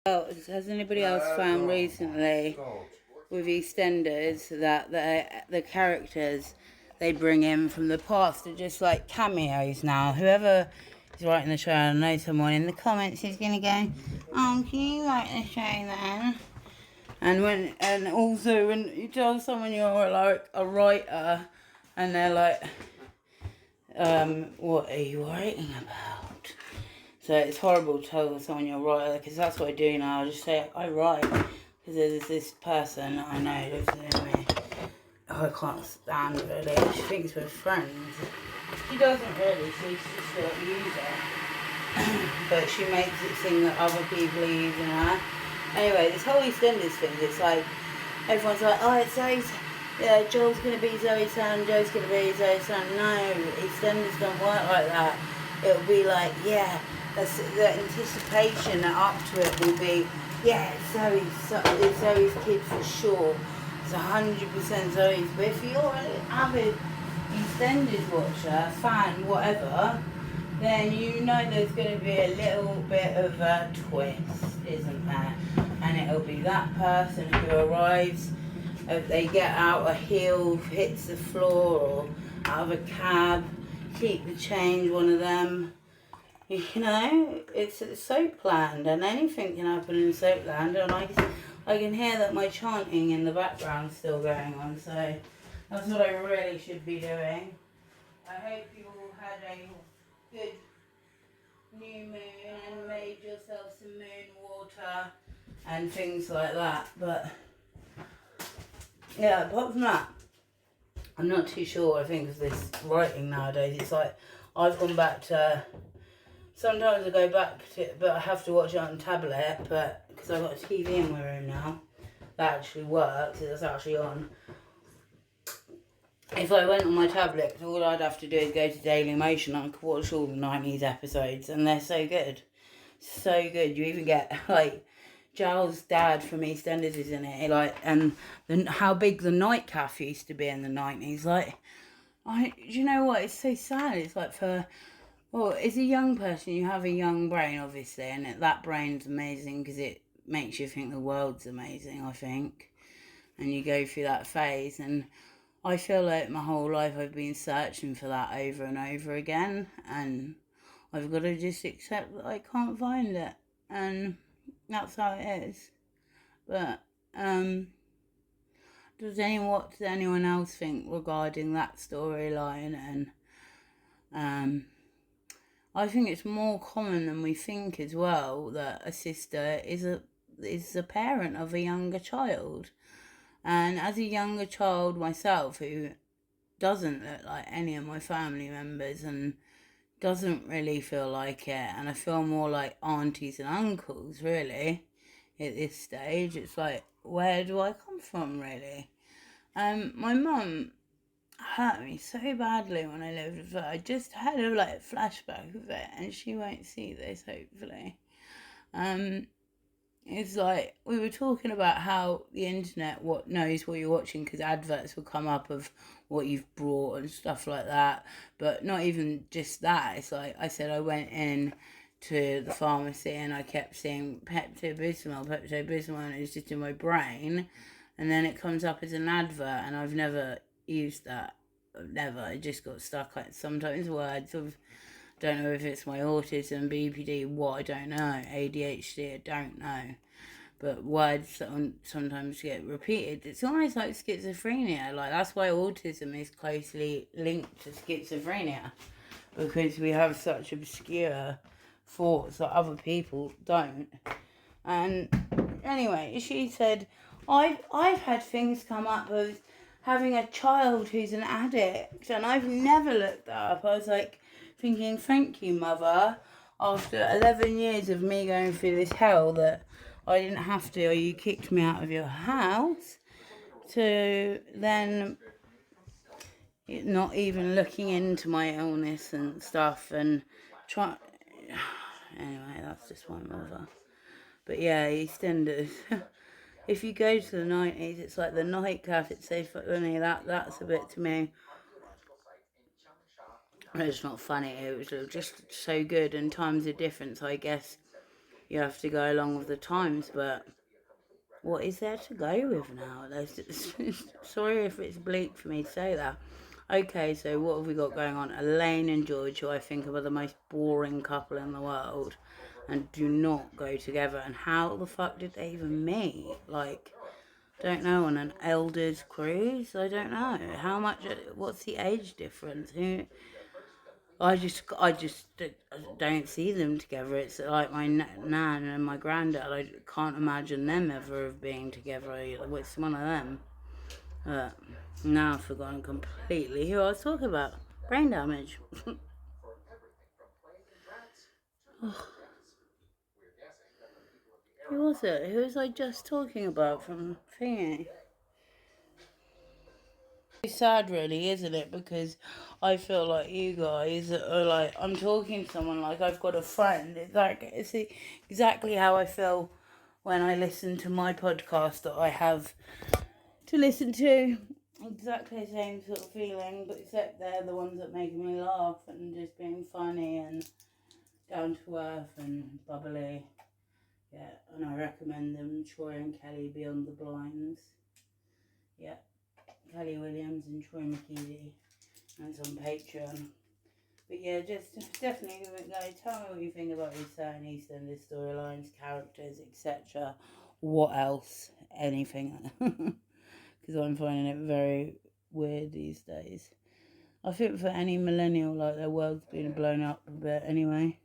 Well, has anybody else found recently with EastEnders that the characters they bring in from the past are just like cameos now? Whoever is writing the show, I know someone in the comments is going to go, "Oh, can you write the show then?" And also when you tell someone you're like a writer, and they're like, "What are you writing about?" So it's horrible to tell someone you're a writer, because that's what I do now. I just say I write, because there's this person I know lives near me who I can't stand really. She thinks we're friends. She doesn't really. She's just a user, but she makes it seem that other people are using her. Anyway, this whole EastEnders thing, it's like everyone's like, oh, it's Zoe's. Yeah, Joel's gonna be Zoe's son, Joe's gonna be Zoe's son. No, EastEnders don't work like that. It'll be like, yeah, the anticipation up to it will be, yeah, it's Zoe's kid for sure. It's 100% Zoe's. But if you're an avid EastEnders watcher, fan, whatever, then you know there's going to be a little bit of a twist, isn't there? And it'll be that person who arrives, if they get out, a heel hits the floor, or out of a cab, keep the change, one of them. You know, it's so planned, and anything can happen in Soapland, and I can hear that my chanting in the background still going on, so that's what I really should be doing. I hope you all had a good new moon and made yourself some moon water and things like that. But yeah, apart from that, I'm not too sure. I think of this writing nowadays. It's like I've gone back to. Sometimes I go back to, but I have to watch it on tablet. But because I've got a TV in my room now, that actually works. It's actually on. If I went on my tablet, all I'd have to do is go to Daily Motion. I could watch all the 90s episodes, and they're so good. So good. You even get, like, Giles' dad from EastEnders is in it. Like, and how big the night cafe used to be in the 90s. Like, you know what? It's so sad. It's like well, as a young person, you have a young brain, obviously, and that brain's amazing because it makes you think the world's amazing, I think. And you go through that phase, and I feel like my whole life I've been searching for that over and over again, and I've got to just accept that I can't find it, and that's how it is. But what does anyone else think regarding that storyline? And I think it's more common than we think as well that a sister is a parent of a younger child, and as a younger child myself, who doesn't look like any of my family members and doesn't really feel like it, and I feel more like aunties and uncles really at this stage. It's like, where do I come from really? My mum hurt me so badly when I lived with her. I just had a flashback of it, and she won't see this hopefully. um it's like we were talking about how the internet what knows what you're watching, because adverts will come up of what you've brought and stuff like that. But not even just that. It's like I said, I went in to the pharmacy and I kept seeing Pepto-Bismol, and it's just in my brain, and then it comes up as an advert, and I've never used that. Never. I just got stuck. Like sometimes words of, don't know if it's my autism, BPD, what, I don't know, ADHD, I don't know. But words that sometimes get repeated. It's almost like schizophrenia. Like that's why autism is closely linked to schizophrenia, because we have such obscure thoughts that other people don't. And anyway, she said, I've had things come up of having a child who's an addict, and I've never looked that up. I was like thinking, thank you, mother, after 11 years of me going through this hell that I didn't have to, or you kicked me out of your house, to then not even looking into my illness and stuff and try. Anyway, that's just my mother. But yeah, EastEnders. If you go to the 90s, it's like the nightcap. It's so funny. That's a bit to me. It's not funny. It was just so good, and times of difference, I guess. you have to go along with the times, but what is there to go with now? Sorry if it's bleak for me to say that. Okay, so what have we got going on? Elaine and George, who I think are the most boring couple in the world, and do not go together. And how the fuck did they even meet? Like, don't know, on an elders cruise? I don't know. How much, what's the age difference? I just don't see them together. It's like my nan and my granddad. I can't imagine them ever being together either. It's one of them. Now I've forgotten completely who I was talking about. Brain damage. Oh, who was it? Who was I just talking about from thingy? It's sad, really, isn't it? Because I feel like you guys are like, I'm talking to someone like I've got a friend. It's like, it's exactly how I feel when I listen to my podcast that I have to listen to. Exactly the same sort of feeling, but except they're the ones that make me laugh and just being funny and down to earth and bubbly. Yeah, and I recommend them, Troy and Kelly Beyond the Blinds. Yeah, Kelly Williams and Troy McKeady. And it's on Patreon. But yeah, just definitely give it a go. Tell me what you think about these certain EastEnders storylines, characters, etc. What else? Anything. Because I'm finding it very weird these days. I think for any millennial, like, their world's been blown up a bit anyway.